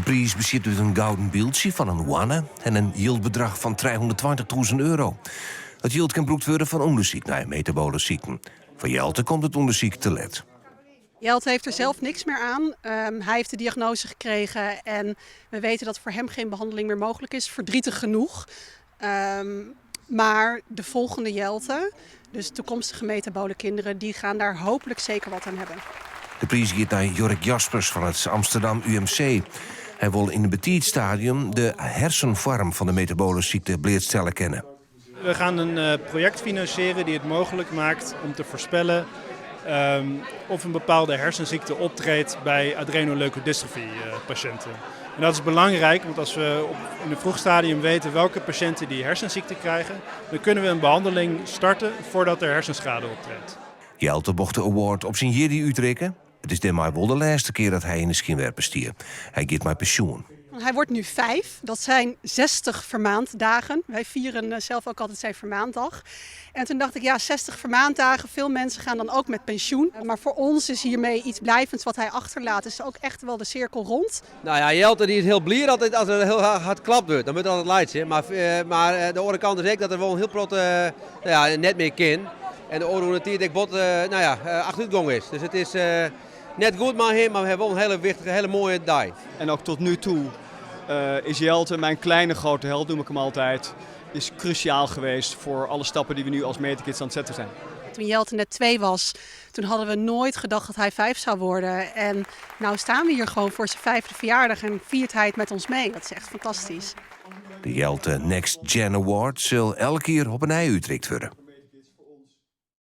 prijs bestaat uit een gouden beeldje van een wanne en een yieldbedrag van €320.000. Het yield kan gebruikt worden van onderzoek naar metabole ziekten. Voor Jelte komt het onderzoek te let. Jelte heeft er zelf niks meer aan. Hij heeft de diagnose gekregen en we weten dat voor hem geen behandeling meer mogelijk is. Verdrietig genoeg. Maar de volgende Jelte, dus toekomstige metabole kinderen, die gaan daar hopelijk zeker wat aan hebben. De prijs gaat naar Jork Jaspers van het Amsterdam UMC. Hij wil in een betijdstadium de hersenvorm van de metabole ziekte bleerstellen kennen. We gaan een project financieren die het mogelijk maakt om te voorspellen of een bepaalde hersenziekte optreedt bij adrenoleukodystrophy-patiënten. En dat is belangrijk, want als we in een vroeg stadium weten welke patiënten die hersenziekte krijgen, dan kunnen we een behandeling starten voordat er hersenschade optreedt. Jelte mocht de award op zijn jiddy uitrekken. Het is ditmaal wel de laatste keer dat hij in de schijnwerper stiert. Hij gaat met pensioen. Hij wordt nu 5. Dat zijn 60 vermaanddagen. Wij vieren zelf ook altijd zijn vermaanddag. En toen dacht ik, ja, 60 vermaanddagen. Veel mensen gaan dan ook met pensioen. Maar voor ons is hiermee iets blijvends wat hij achterlaat. Dus ook echt wel de cirkel rond. Nou ja, Jelte die is heel blij altijd als er heel hard klapt wordt. Dan moet het altijd leidje. Maar de andere kant is ook dat er wel een heel groot net meer kind. En de oorlog die bot achteruitgang is. Dus het is net goed maar we hebben wel een hele wichtige, hele mooie dag. En ook tot nu toe is Jelte, mijn kleine grote held noem ik hem altijd, is cruciaal geweest voor alle stappen die we nu als Metakids aan het zetten zijn. Toen Jelte net 2 was, toen hadden we nooit gedacht dat hij 5 zou worden. En nou staan we hier gewoon voor zijn 5e verjaardag en viert hij het met ons mee. Dat is echt fantastisch. De Jelte Next Gen Award zal elke keer op een ei uitreikt worden.